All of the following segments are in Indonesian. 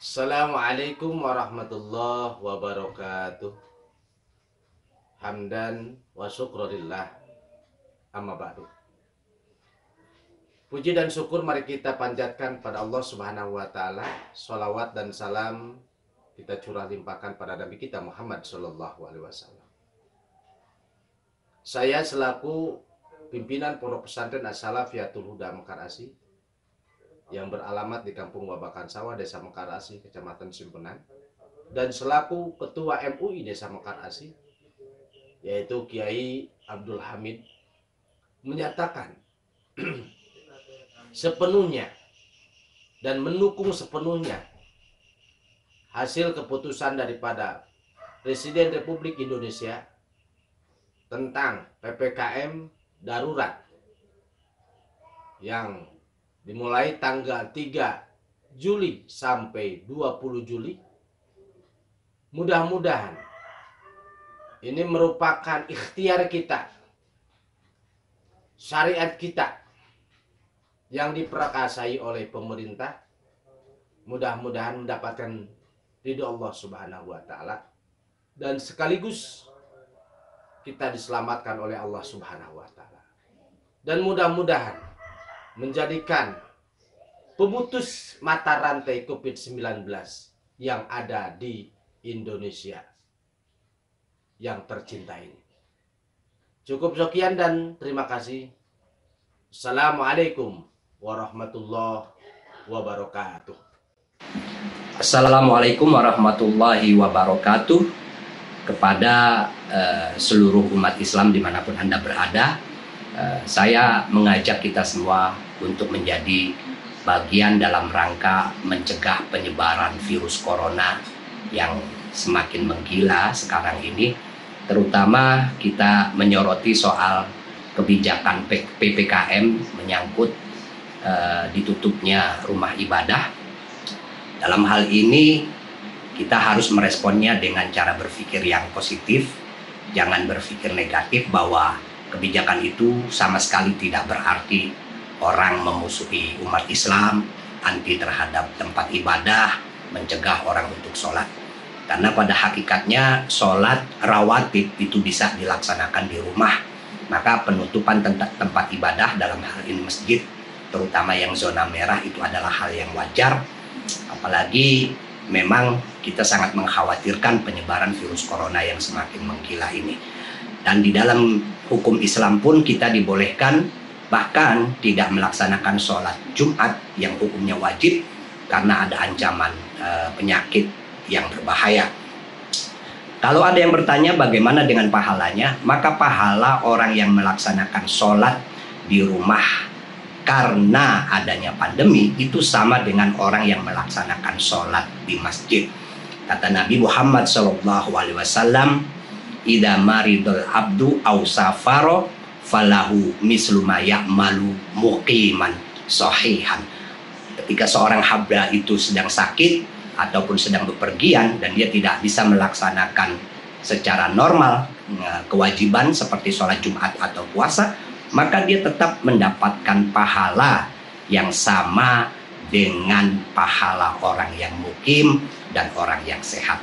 Assalamualaikum warahmatullahi wabarakatuh. Hamdan wa syukrillah. Amma ba'du. Puji dan syukur mari kita panjatkan pada Allah Subhanahu wa taala. Shalawat dan salam kita curah limpahkan pada Nabi kita Muhammad sallallahu alaihi wasallam. Saya selaku pimpinan Pondok Pesantren As-Salafiyatul Huda Mekar Asih yang beralamat di Kampung Babakan Sawah, Desa Mekar Asih, Kecamatan Simpenan, dan selaku Ketua MUI Desa Mekar Asih, yaitu Kiai Abdul Hamid, menyatakan sepenuhnya dan mendukung sepenuhnya hasil keputusan daripada Presiden Republik Indonesia tentang PPKM darurat yang dimulai tanggal 3 Juli sampai 20 Juli. Mudah-mudahan ini merupakan ikhtiar kita, syariat kita yang diperakasai oleh pemerintah. Mudah-mudahan mendapatkan ridho Allah Subhanahu wa taala dan sekaligus kita diselamatkan oleh Allah Subhanahu wa taala. Dan mudah-mudahan menjadikan pemutus mata rantai COVID-19 yang ada di Indonesia yang tercinta ini. Cukup sekian dan terima kasih. Assalamualaikum warahmatullahi wabarakatuh. Assalamualaikum warahmatullahi wabarakatuh. Kepada seluruh umat Islam dimanapun Anda berada, saya mengajak kita semua untuk menjadi bagian dalam rangka mencegah penyebaran virus corona yang semakin menggila sekarang ini. Terutama kita menyoroti soal kebijakan PPKM menyangkut ditutupnya rumah ibadah. Dalam hal ini kita harus meresponnya dengan cara berpikir yang positif, jangan berpikir negatif bahwa kebijakan itu sama sekali tidak berarti orang memusuhi umat Islam, anti terhadap tempat ibadah, mencegah orang untuk sholat. Karena pada hakikatnya sholat rawatib itu bisa dilaksanakan di rumah. Maka penutupan tempat ibadah dalam hal ini masjid, terutama yang zona merah, itu adalah hal yang wajar. Apalagi memang kita sangat mengkhawatirkan penyebaran virus corona yang semakin menggila ini. Dan di dalam hukum Islam pun kita dibolehkan bahkan tidak melaksanakan sholat Jumat yang hukumnya wajib karena ada ancaman penyakit yang berbahaya. Kalau ada yang bertanya bagaimana dengan pahalanya, maka pahala orang yang melaksanakan sholat di rumah karena adanya pandemi itu sama dengan orang yang melaksanakan sholat di masjid. Kata Nabi Muhammad SAW, "Idza maridul abdu aw safaro falahu mislu ma ya'malu muqiman sahihan." Ketika seorang hamba itu sedang sakit ataupun sedang bepergian dan dia tidak bisa melaksanakan secara normal kewajiban seperti sholat Jumat atau puasa, maka dia tetap mendapatkan pahala yang sama dengan pahala orang yang mukim dan orang yang sehat.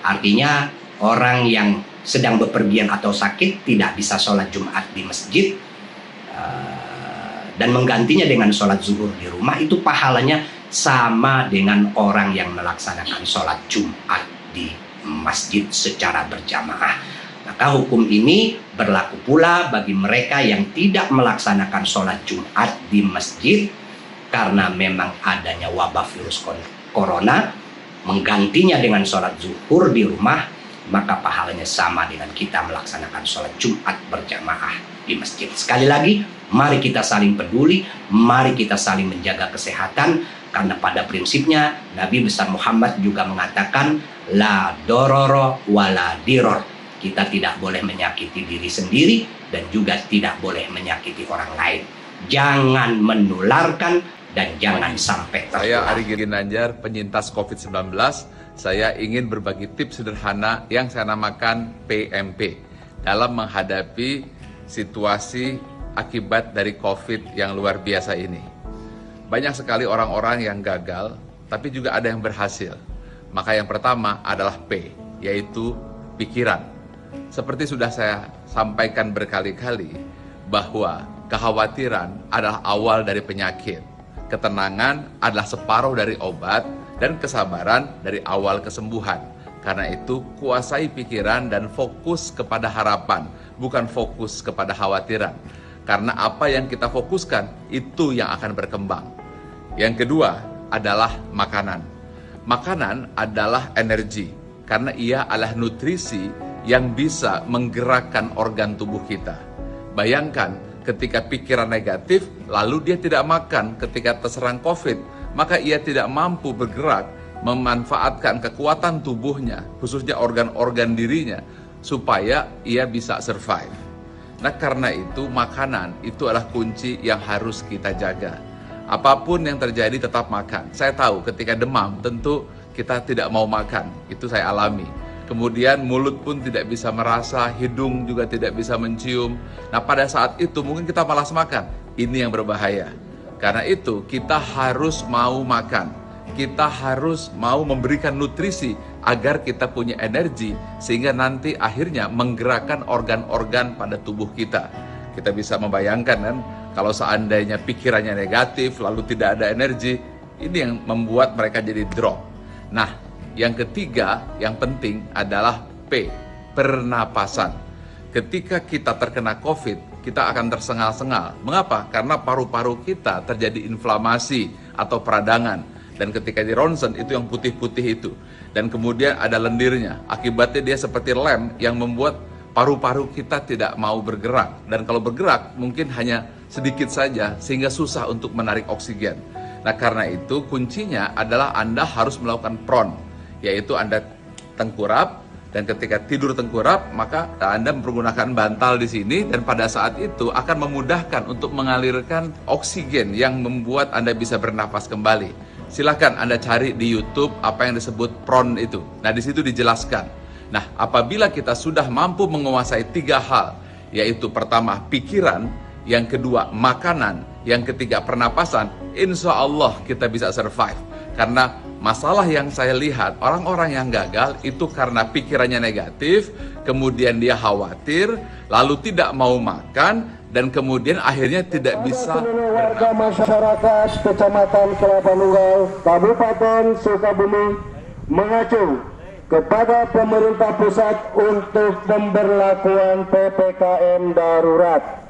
Artinya orang yang sedang bepergian atau sakit tidak bisa sholat Jumat di masjid dan menggantinya dengan sholat zuhur di rumah, itu pahalanya sama dengan orang yang melaksanakan sholat Jumat di masjid secara berjamaah. Maka hukum ini berlaku pula bagi mereka yang tidak melaksanakan sholat Jumat di masjid karena memang adanya wabah virus corona, menggantinya dengan sholat zuhur di rumah, maka pahalanya sama dengan kita melaksanakan sholat Jumat berjamaah di masjid. Sekali lagi, mari kita saling peduli, mari kita saling menjaga kesehatan, karena pada prinsipnya Nabi besar Muhammad juga mengatakan la dororo wala diror. Kita tidak boleh menyakiti diri sendiri dan juga tidak boleh menyakiti orang lain. Jangan menularkan dan jangan sampai tertular. Saya Ari Ginanjar, penyintas COVID-19. Saya ingin berbagi tips sederhana yang saya namakan PMP dalam menghadapi situasi akibat dari COVID yang luar biasa ini. Banyak sekali orang-orang yang gagal, tapi juga ada yang berhasil. Maka yang pertama adalah P, yaitu pikiran. Seperti sudah saya sampaikan berkali-kali, bahwa kekhawatiran adalah awal dari penyakit. Ketenangan adalah separuh dari obat, dan kesabaran dari awal kesembuhan. Karena itu, kuasai pikiran dan fokus kepada harapan, bukan fokus kepada khawatiran. Karena apa yang kita fokuskan, itu yang akan berkembang. Yang kedua adalah makanan. Makanan adalah energi, karena ia adalah nutrisi yang bisa menggerakkan organ tubuh kita. Bayangkan, ketika pikiran negatif, lalu dia tidak makan ketika terserang COVID, maka ia tidak mampu bergerak, memanfaatkan kekuatan tubuhnya, khususnya organ-organ dirinya, supaya ia bisa survive. Nah, karena itu makanan itu adalah kunci yang harus kita jaga. Apapun yang terjadi tetap makan. Saya tahu ketika demam tentu kita tidak mau makan, itu saya alami. Kemudian mulut pun tidak bisa merasa, hidung juga tidak bisa mencium. Nah, pada saat itu mungkin kita malas makan. Ini yang berbahaya. Karena itu kita harus mau makan. Kita harus mau memberikan nutrisi agar kita punya energi, sehingga nanti akhirnya menggerakkan organ-organ pada tubuh kita. Kita bisa membayangkan kan, kalau seandainya pikirannya negatif lalu tidak ada energi, ini yang membuat mereka jadi drop. Nah, yang ketiga yang penting adalah P, pernapasan. Ketika kita terkena COVID, kita akan tersengal-sengal. Mengapa? Karena paru-paru kita terjadi inflamasi atau peradangan. Dan ketika di ronsen itu yang putih-putih itu. Dan kemudian ada lendirnya. Akibatnya dia seperti lem yang membuat paru-paru kita tidak mau bergerak. Dan kalau bergerak mungkin hanya sedikit saja sehingga susah untuk menarik oksigen. Nah, karena itu kuncinya adalah Anda harus melakukan PRON, yaitu Anda tengkurap, dan ketika tidur tengkurap maka Anda menggunakan bantal di sini, dan pada saat itu akan memudahkan untuk mengalirkan oksigen yang membuat Anda bisa bernapas kembali. Silahkan Anda cari di YouTube apa yang disebut PRON itu. Nah, di situ dijelaskan. Nah, apabila kita sudah mampu menguasai 3 hal, yaitu pertama pikiran, yang kedua makanan, yang ketiga pernapasan, insya Allah kita bisa survive. Karena masalah yang saya lihat, orang-orang yang gagal itu karena pikirannya negatif, kemudian dia khawatir, lalu tidak mau makan, dan kemudian akhirnya tidak bisa warga masyarakat Kecamatan Kelapa Nunggal, Kabupaten Sukabumi mengacu kepada pemerintah pusat untuk pemberlakuan PPKM darurat.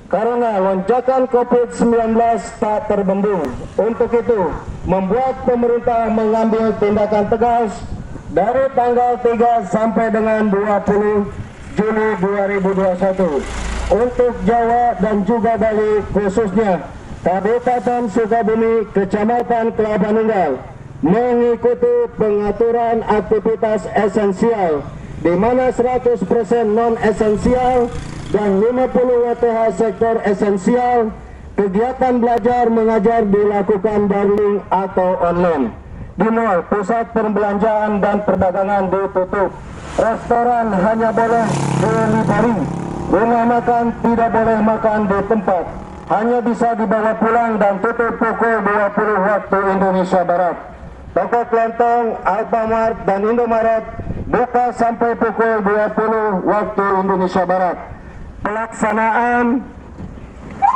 Karena lonjakan COVID-19 tak terbendung. Untuk itu, membuat pemerintah mengambil tindakan tegas dari tanggal 3 sampai dengan 20 Juli 2021 untuk Jawa dan juga Bali, khususnya Kabupaten Sukabumi, Kecamatan Kelapa Nunggal, mengikuti pengaturan aktivitas esensial, di mana 100% non-esensial dan 50 WTH sektor esensial. Kegiatan belajar mengajar dilakukan daring atau online. Di mal, pusat perbelanjaan dan perdagangan ditutup. Restoran hanya boleh delivery. Rumah makan tidak boleh makan di tempat. Hanya bisa dibawa pulang dan tutup pukul 20 waktu Indonesia Barat. Toko kelontong, Alfamart dan Indomaret buka sampai pukul 20 waktu Indonesia Barat. Pelaksanaan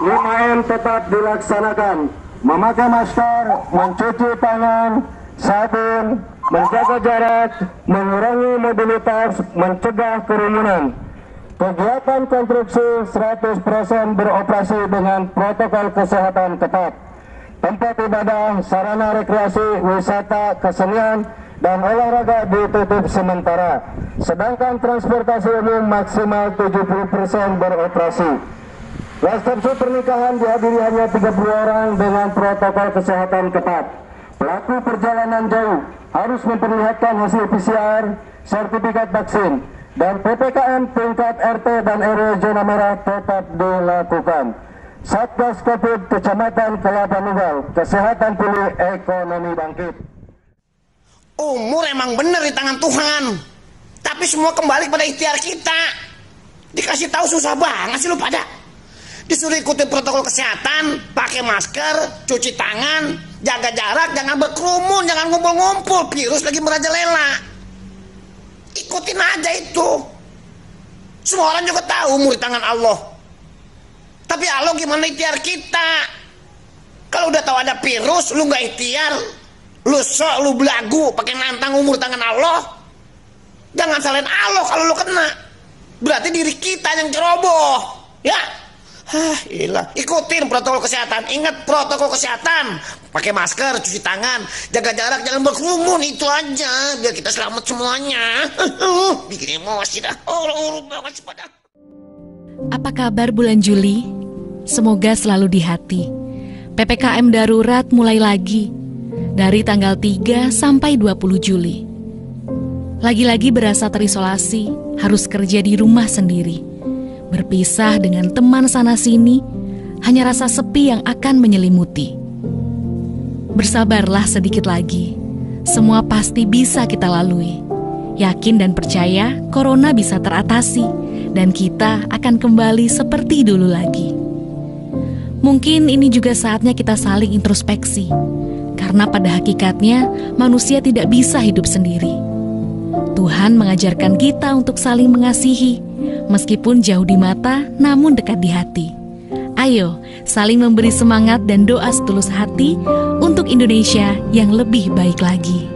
5M tetap dilaksanakan. Memakai masker, mencuci tangan, sabun, menjaga jarak, mengurangi mobilitas, mencegah kerumunan. Kegiatan konstruksi 100% beroperasi dengan protokol kesehatan ketat. Tempat ibadah, sarana rekreasi, wisata, kesenian, dan olahraga ditutup sementara. Sedangkan transportasi umum maksimal 70% beroperasi. Resepsi pernikahan dihadiri hanya 30 orang dengan protokol kesehatan ketat. Pelaku perjalanan jauh harus memperlihatkan hasil PCR, sertifikat vaksin, dan PPKM tingkat RT dan RW zona merah tetap dilakukan. Satgas Covid Kecamatan Kelapa Nunggal, kesehatan pulih, ekonomi bangkit. Umur emang bener di tangan Tuhan, tapi semua kembali pada ikhtiar kita. Dikasih tahu susah banget sih lu pada. Disuruh ikuti protokol kesehatan, pakai masker, cuci tangan, jaga jarak, jangan berkerumun, jangan ngumpul-ngumpul, virus lagi merajalela. Ikutin aja itu. Semua orang juga tahu umur di tangan Allah. Tapi Allah gimana ikhtiar kita? Kalau udah tahu ada virus, lu nggak ikhtiar, lu sok, lu belagu, pakai nantang umur tangan Allah. Jangan salahin Allah kalau lu kena. Berarti diri kita yang ceroboh, ya. Ilah. Ikutin protokol kesehatan. Ingat protokol kesehatan. Pakai masker, cuci tangan, jaga jarak, jangan berkerumun. Itu aja, biar kita selamat semuanya. Bikin emosi dah. Emosi pada. Apa kabar bulan Juli? Semoga selalu di hati. PPKM darurat mulai lagi dari tanggal 3 sampai 20 Juli. Lagi-lagi berasa terisolasi, harus kerja di rumah sendiri. Berpisah dengan teman sana-sini, hanya rasa sepi yang akan menyelimuti. Bersabarlah sedikit lagi, semua pasti bisa kita lalui. Yakin dan percaya corona bisa teratasi, dan kita akan kembali seperti dulu lagi. Mungkin ini juga saatnya kita saling introspeksi, karena pada hakikatnya manusia tidak bisa hidup sendiri. Tuhan mengajarkan kita untuk saling mengasihi, meskipun jauh di mata namun dekat di hati. Ayo, saling memberi semangat dan doa setulus hati untuk Indonesia yang lebih baik lagi.